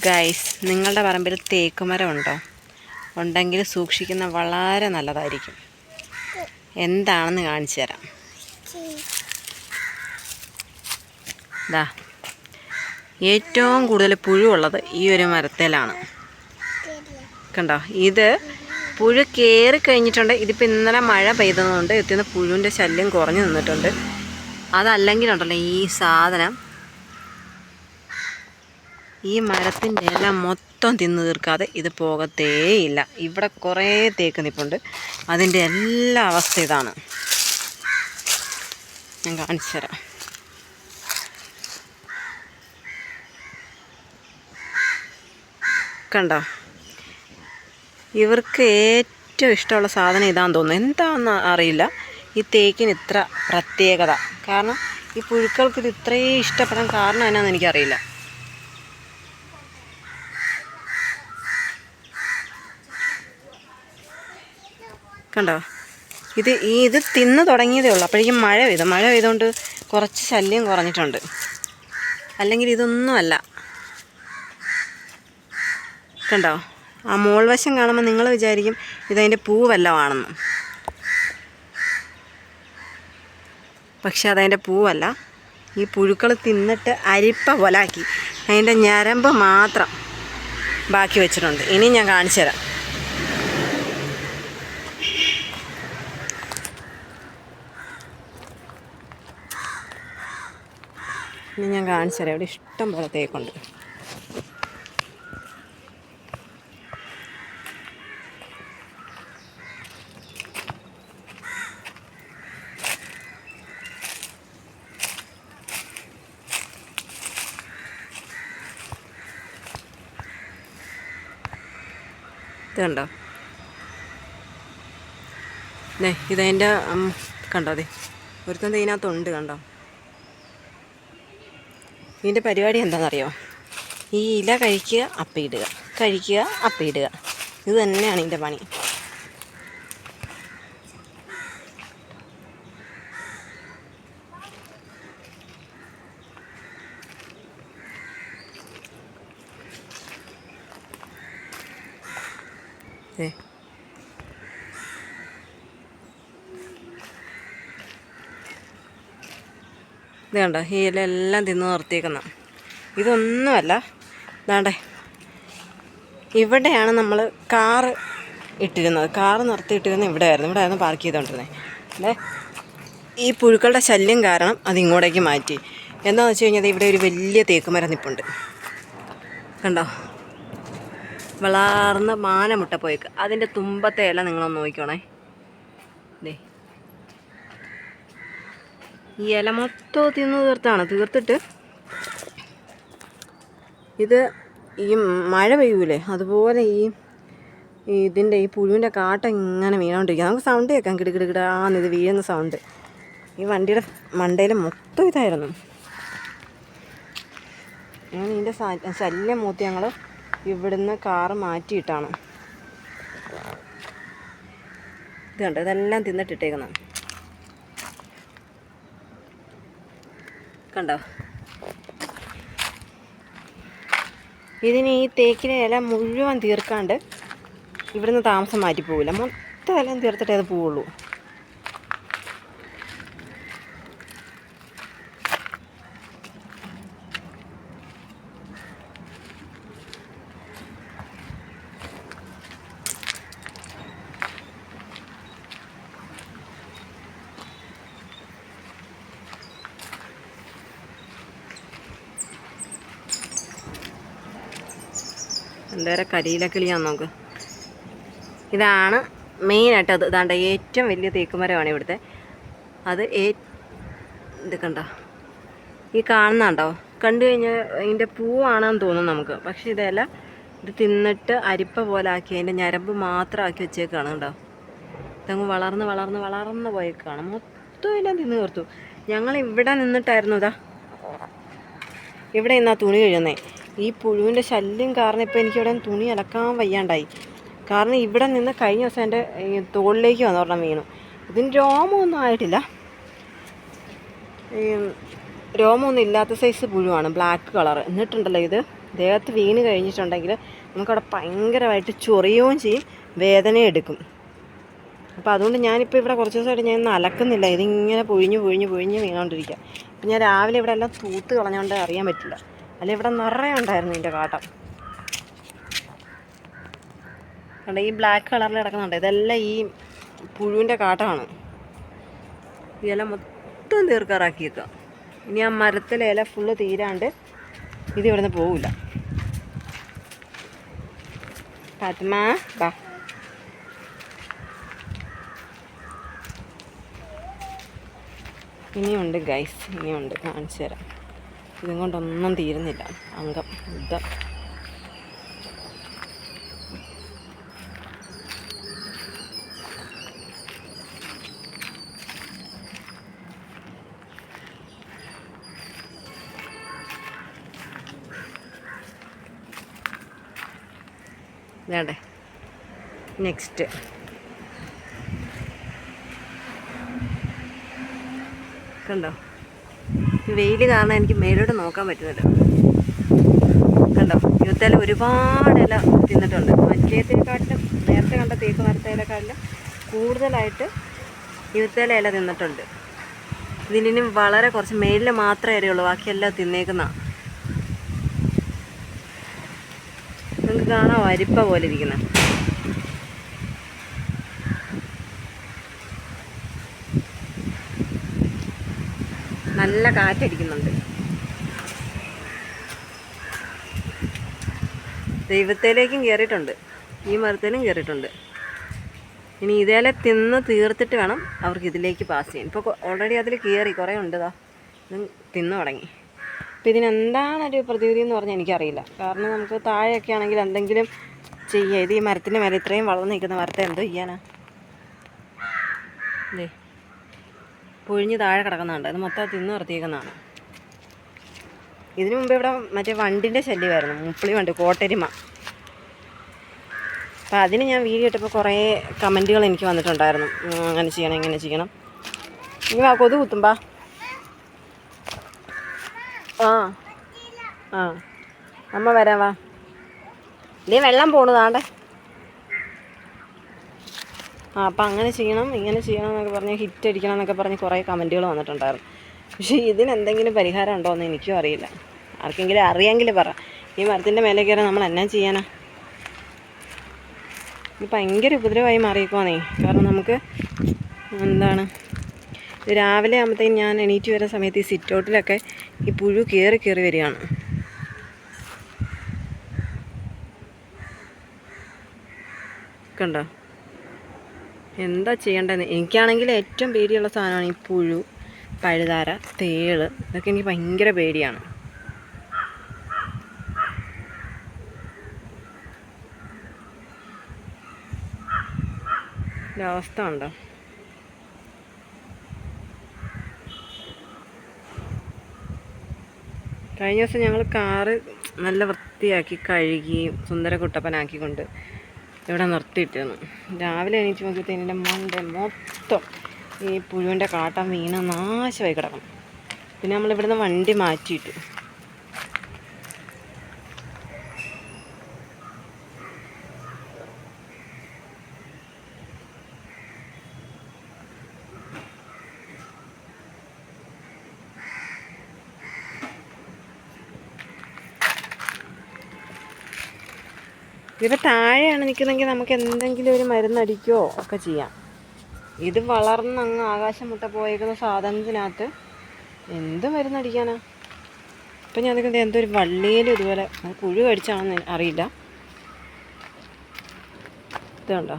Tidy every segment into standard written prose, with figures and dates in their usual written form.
Guys, നിങ്ങളുടെ പറമ്പിൽ തേക്കുമരം ഉണ്ടോ? ഉണ്ടെങ്കിൽ സൂക്ഷിക്കുന്ന വളരെ നല്ലതായിരിക്കും. എന്താണെന്ന് കാണിച്ചു തരാം. ദാ ഏറ്റവും കൂടുതൽ പുഴുവുള്ളത് ഈ ഒരു മരത്തേലാണ്. കണ്ടോ, ഇത് പുഴു കയറി കഴിഞ്ഞിട്ടുണ്ട്. ഇതിപ്പോൾ ഇന്നലെ മഴ പെയ്തതുകൊണ്ട് എത്തുന്ന പുഴുവിൻ്റെ ശല്യം കുറഞ്ഞു നിന്നിട്ടുണ്ട്. അതല്ലെങ്കിലുണ്ടല്ലോ ഈ സാധനം ഈ മരത്തിൻ്റെ ഇല മൊത്തം തിന്നു തീർക്കാതെ ഇത് പോകത്തേയില്ല. ഇവിടെ കുറേ തേക്ക് നിൽപ്പുണ്ട്. അതിൻ്റെ എല്ലാ അവസ്ഥ ഇതാണ്. ഞാൻ കാണിച്ചു തരാം. കണ്ടോ, ഇവർക്ക് ഏറ്റവും ഇഷ്ടമുള്ള സാധനം ഇതാണെന്ന് തോന്നുന്നു. എന്താണെന്ന് അറിയില്ല. ഈ തേക്കിന് ഇത്ര പ്രത്യേകത കാരണം ഈ പുഴുക്കൾക്ക് ഇത് ഇത്രയും ഇഷ്ടപ്പെടാൻ കാരണം എന്നാന്ന് എനിക്കറിയില്ല. കണ്ടോ, ഇത് തിന്ന് തുടങ്ങിയതേ ഉള്ളൂ. അപ്പോഴേക്കും മഴ പെയ്തുകൊണ്ട് കുറച്ച് ശല്യം കുറഞ്ഞിട്ടുണ്ട്. അല്ലെങ്കിൽ ഇതൊന്നുമല്ല. കണ്ടോ, ആ മോൾ വശം കാണുമ്പോൾ നിങ്ങൾ വിചാരിക്കും ഇതതിൻ്റെ പൂ വല്ലതുമാണെന്ന്. പക്ഷെ അതതിൻ്റെ പൂവല്ല. ഈ പുഴുക്കൾ തിന്നിട്ട് അരിപ്പ പോലാക്കി അതിൻ്റെ ഞരമ്പ് മാത്രം ബാക്കി വെച്ചിട്ടുണ്ട്. ഇനി ഞാൻ കാണിച്ചു തരാം. ഇവിടെ ഇഷ്ടം പോലെ തേക്കുണ്ട്. ഇതുണ്ടോ, ഇതതിൻ്റെ കണ്ടോ, അതെ ഒരുത്തം ഇതിനകത്തുണ്ട്. കണ്ടോ, ഇതിൻ്റെ പരിപാടി എന്താണെന്നറിയോ? ഈ ഇല കഴിക്കുക, അപ്പയിടുക, കഴിക്കുക, അപ്പയിടുക. ഇത് തന്നെയാണ് ഇതിൻ്റെ പണി. ഇത് കണ്ടോ, ഈ ഇലയെല്ലാം തിന്ന് നിർത്തിയേക്കുന്ന. ഇതൊന്നുമല്ല. ദാണ്ടേ ഇവിടെയാണ് നമ്മൾ കാറ് ഇട്ടിരുന്നത്. കാറ് നിർത്തിയിട്ടിരുന്നത് ഇവിടെയായിരുന്നു പാർക്ക് ചെയ്തുകൊണ്ടിരുന്നത്. അല്ലേ, ഈ പുഴുക്കളുടെ ശല്യം കാരണം അത് ഇങ്ങോട്ടേക്ക് മാറ്റി. എന്താണെന്ന് വെച്ച് കഴിഞ്ഞാൽ ഇവിടെ ഒരു വലിയ തേക്കുമരം നിൽപ്പുണ്ട്. കണ്ടോ, വളർന്ന് മാനമുട്ട പോയേക്ക്. അതിൻ്റെ തുമ്പത്തെ ഇല നിങ്ങളൊന്ന് നോക്കിക്കോണേ. ഈ ഇല മൊത്തം തിന്ന് തീർത്തിട്ട് ഇത് ഈ മഴ പെയ്യൂലേ അതുപോലെ ഇതിൻ്റെ ഈ പുഴുവിൻ്റെ കാട്ട ഇങ്ങനെ വീണോണ്ടിരിക്കുക. നമുക്ക് സൗണ്ട് കേൾക്കാം, കിടുകിടുകിടാന്ന് ഇത് വീഴുന്ന സൗണ്ട്. ഈ വണ്ടിയുടെ മണ്ടയിൽ മൊത്തം ഇതായിരുന്നു. അങ്ങനെ ഇതിൻ്റെ ശല്യം മൂത്തി ഞങ്ങൾ ഇവിടുന്ന് കാറ് മാറ്റിയിട്ടാണ്. ഇത് കണ്ടോ, ഇതെല്ലാം തിന്നിട്ടിട്ടേക്കുന്നത്. കണ്ടോ, ഇതിന് ഈ തേക്കിലെ ഇല മുഴുവൻ തീർക്കാണ്ട് ഇവിടുന്ന് താമസം മാറ്റി പോവില്ല. മൊത്തം ഇലയും തീർത്തിട്ടേ അത് പോവുള്ളൂ. എന്തേരം കരിയിലക്കിളിയാന്ന് നോക്ക്. ഇതാണ് മെയിനായിട്ട്. അത് ഇതാണ്ട് ഏറ്റവും വലിയ തേക്കുമരമാണ് ഇവിടുത്തെ. അത് ഇത് കണ്ടോ, ഈ കാണുന്നുണ്ടോ, കണ്ടു കഴിഞ്ഞാൽ അതിൻ്റെ പൂവാണെന്ന് തോന്നും നമുക്ക്. പക്ഷേ ഇതല്ല, ഇത് തിന്നിട്ട് അരിപ്പ പോലെ ആക്കി അതിൻ്റെ ഞരമ്പ് മാത്രം ആക്കി വെച്ചേക്കാണ്. കണ്ടോ, ഇതങ്ങ് വളർന്ന് പോയേക്കാണ്. മൊത്തം എല്ലാം തിന്ന് തീർത്തു. ഞങ്ങൾ ഇവിടെ നിന്നിട്ടായിരുന്നു. ഇവിടെ നിന്നാ തുണി കഴിയുന്നേ. ഈ പുഴുവിൻ്റെ ശല്യം കാരണം ഇപ്പോൾ എനിക്കിവിടെ തുണി അലക്കാൻ വയ്യാണ്ടായി. കാരണം ഇവിടെ നിന്ന് കഴിഞ്ഞ ദിവസം എൻ്റെ തോളിലേക്ക് വന്നോർണ്ണം വീണു. ഇതിന് രോമമൊന്നും ആയിട്ടില്ല. രോമമൊന്നും ഇല്ലാത്ത സൈസ് പുഴുവാണ്, ബ്ലാക്ക് കളർ. എന്നിട്ടുണ്ടല്ലോ ഇത് ദേഹത്ത് വീണ് കഴിഞ്ഞിട്ടുണ്ടെങ്കിൽ നമുക്കവിടെ ഭയങ്കരമായിട്ട് ചൊറിയുകയും ചെയ്യും, വേദന എടുക്കും. അപ്പോൾ അതുകൊണ്ട് ഞാനിപ്പോൾ ഇവിടെ കുറച്ച് ദിവസമായിട്ട് ഞാൻ ഇന്ന് അലക്കുന്നില്ല. ഇതിങ്ങനെ പൊഴിഞ്ഞ് വീണുകൊണ്ടിരിക്കുക. അപ്പം ഞാൻ രാവിലെ ഇവിടെ എല്ലാം തൂത്ത് കളഞ്ഞുകൊണ്ട് അറിയാൻ പറ്റില്ല. അല്ല ഇവിടെ നിറയെ ഉണ്ടായിരുന്നു ഇതിൻ്റെ കാട്ടം. കണ്ട ഈ ബ്ലാക്ക് കളറിൽ കിടക്കുന്നുണ്ട്, ഇതെല്ലാം ഈ പുഴുവിൻ്റെ കാട്ടമാണ്. ഈ ഇല മൊത്തം തീർക്കാറാക്കിയേക്കുക. ഇനി ആ മരത്തിലെ ഇല ഫുള്ള് തീരാണ്ട് ഇത് ഇവിടുന്ന് പോവില്ല. പത്മ ബാ. ഇനിയുണ്ട് ഗൈസ്, ഇനിയുണ്ട്, കാണിച്ചു തരാം. ഇതും കൊണ്ടൊന്നും തീരുന്നില്ല അംഗം യുദ്ധം. വേണ്ടേ നെക്സ്റ്റ് കണ്ടോ, വെയിൽ കാരണം എനിക്ക് മേലോട്ട് നോക്കാൻ പറ്റുന്നില്ല. കണ്ടോ, യുദ്ധയില ഒരുപാട് ഇല തിന്നിട്ടുണ്ട്. മറ്റേതിനെക്കാട്ടിലും നേരത്തെ കണ്ട തേക്ക് മരത്തേലെക്കാട്ടിലും കൂടുതലായിട്ട് യുദ്ധയില ഇല തിന്നിട്ടുണ്ട്. ഇതിനും വളരെ കുറച്ച് മേലിൽ മാത്രമേ ഇലയുള്ളൂ, ബാക്കിയെല്ലാം തിന്നേക്കുന്നതാണ്. നിങ്ങൾക്ക് കാണാം അരിപ്പ പോലെ ഇരിക്കുന്ന. നല്ല കാറ്റടിക്കുന്നുണ്ട്. ദൈവത്തേലേക്കും കയറിയിട്ടുണ്ട്, ഈ മരത്തേലും കയറിയിട്ടുണ്ട്. ഇനി ഇതേലെ തിന്ന് തീർത്തിട്ട് വേണം അവർക്ക് ഇതിലേക്ക് പാസ് ചെയ്യാൻ. ഇപ്പോൾ ഓൾറെഡി അതിൽ കയറി കുറേ ഉണ്ട്, ഇതാ ഇത് തിന്നു തുടങ്ങി. അപ്പോൾ ഇതിനെന്താണൊരു പ്രതിവിധി എന്ന് പറഞ്ഞാൽ എനിക്കറിയില്ല. കാരണം നമുക്ക് താഴെയൊക്കെ ആണെങ്കിൽ എന്തെങ്കിലും ചെയ്യുക. ഇത് ഈ മരത്തിൻ്റെ മേലെ ഇത്രയും വളർന്ന് നിൽക്കുന്ന മരത്തെ എന്തോ ചെയ്യാനാ? അല്ലേ പൊഴിഞ്ഞ് താഴെ കിടക്കുന്നുണ്ട്, അത് മൊത്തം തിന്ന് നിർത്തിയേക്കുന്നതാണ്. ഇതിനു മുമ്പ് ഇവിടെ മറ്റേ വണ്ടിൻ്റെ ശല്യമായിരുന്നു, മുപ്പിളി വണ്ടി, കോട്ടരിമ. അപ്പോൾ അതിന് ഞാൻ വീഡിയോ ഇട്ടപ്പോൾ കുറേ കമൻറ്റുകൾ എനിക്ക് വന്നിട്ടുണ്ടായിരുന്നു, അങ്ങനെ ചെയ്യണം ഇങ്ങനെ ചെയ്യണം. ഇനി വാ, കൊതു കുത്തുമ്പാ. ആ ആ അമ്മ വരാം, വാ. ഇതേ വെള്ളം പോണതാണ്ടേ. ആ അപ്പം അങ്ങനെ ചെയ്യണം ഇങ്ങനെ ചെയ്യണം എന്നൊക്കെ പറഞ്ഞ് ഹിറ്റ് അടിക്കണം എന്നൊക്കെ പറഞ്ഞ് കുറേ കമൻറ്റുകൾ വന്നിട്ടുണ്ടായിരുന്നു. പക്ഷേ ഇതിനെന്തെങ്കിലും പരിഹാരം ഉണ്ടോ എന്ന് എനിക്കും അറിയില്ല. ആർക്കെങ്കിലും അറിയാമെങ്കിൽ പറ. ഈ മരത്തിൻ്റെ മേലെ കയറി നമ്മൾ എന്നാ ചെയ്യാനാ? ഇത് ഭയങ്കര ഉപദ്രവമായി മാറിയേക്കുവാണേ. കാരണം നമുക്ക് എന്താണ്, രാവിലെ ആകുമ്പോഴത്തേക്കും ഞാൻ എണീറ്റ് വരുന്ന സമയത്ത് ഈ സിറ്റൗട്ടിലൊക്കെ ഈ പുഴു കയറി വരികയാണ്. കണ്ടോ, എന്താ ചെയ്യേണ്ടതെന്ന്. എനിക്കാണെങ്കിൽ ഏറ്റവും പേടിയുള്ള സാധനമാണ് ഈ പുഴു, പഴുതാര, തേള്. ഇതൊക്കെ എനിക്ക് ഭയങ്കര പേടിയാണ്. അവസ്ഥ ഉണ്ടോ? കഴിഞ്ഞ ദിവസം ഞങ്ങൾ കാറ് നല്ല വൃത്തിയാക്കി കഴുകി സുന്ദര കുട്ടപ്പനാക്കിക്കൊണ്ട് ഇവിടെ നിർത്തിയിട്ടിരുന്നു. രാവിലെ എണീറ്റ് നോക്കിയപ്പോൾ എൻ്റെ മണ്ട മൊത്തം ഈ പുഴുവിൻ്റെ കാട്ടം വീണ് നാശമായി കിടക്കണം. പിന്നെ നമ്മളിവിടുന്ന് വണ്ടി മാറ്റിയിട്ടു. ഇതിപ്പോൾ താഴെയാണ് നിൽക്കുന്നതെങ്കിൽ നമുക്ക് എന്തെങ്കിലും ഒരു മരുന്നടിക്കുകയോ ഒക്കെ ചെയ്യാം. ഇത് വളർന്ന് അങ്ങ് ആകാശം മുട്ട പോയേക്കുന്ന സാധനത്തിനകത്ത് എന്ത് മരുന്നടിക്കാനാ? ഇപ്പം ഞാൻ നിൽക്കുന്നത് എന്തൊരു വള്ളിയിലും ഇതുപോലെ പുഴു കടിച്ചാണെന്ന് അറിയില്ല. ഇതുണ്ടോ,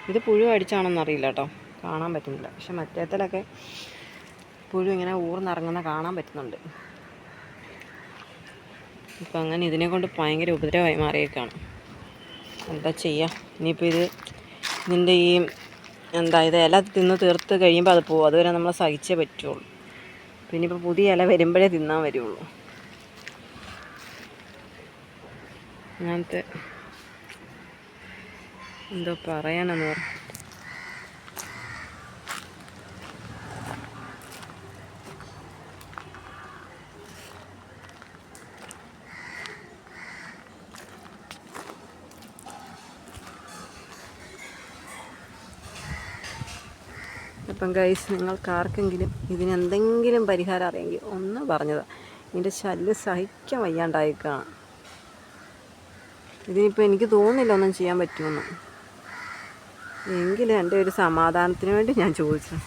ഇത് പുഴു കടിച്ചാണെന്ന് അറിയില്ല കേട്ടോ, കാണാൻ പറ്റുന്നില്ല. പക്ഷെ മറ്റേത്തിലൊക്കെ പുഴു ഇങ്ങനെ ഊർന്നിറങ്ങുന്ന കാണാൻ പറ്റുന്നുണ്ട്. ഇപ്പം അങ്ങനെ ഇതിനെ കൊണ്ട് ഭയങ്കര ഉപദ്രവമായി മാറിയേക്കാണ്. എന്താ ചെയ്യുക? ഇനിയിപ്പോൾ ഇതിൻ്റെ ഈ ഇത് ഇല തിന്ന് തീർത്ത് കഴിയുമ്പോൾ അത് പോകും. അതുവരെ നമ്മൾ സഹിച്ചേ പറ്റുള്ളൂ. പിന്നെ ഇപ്പോൾ പുതിയ ഇല വരുമ്പോഴേ തിന്നാൻ വരുള്ളൂ. അങ്ങനത്തെ എന്തോ പറയാനെന്ന് പറഞ്ഞു. അപ്പം ഗൈസ്, നിങ്ങൾക്ക് ആർക്കെങ്കിലും ഇതിനെന്തെങ്കിലും പരിഹാരം അറിയെങ്കിൽ ഒന്ന് പറഞ്ഞത്. ഇതിൻ്റെ ശല്യം സഹിക്കാൻ വയ്യാണ്ടായിക്കാണ്. ഇതിനിപ്പോൾ എനിക്ക് തോന്നുന്നില്ല ഒന്നും ചെയ്യാൻ പറ്റുമെന്ന്. എങ്കിലും എൻ്റെ ഒരു സമാധാനത്തിന് വേണ്ടി ഞാൻ ചോദിച്ചു.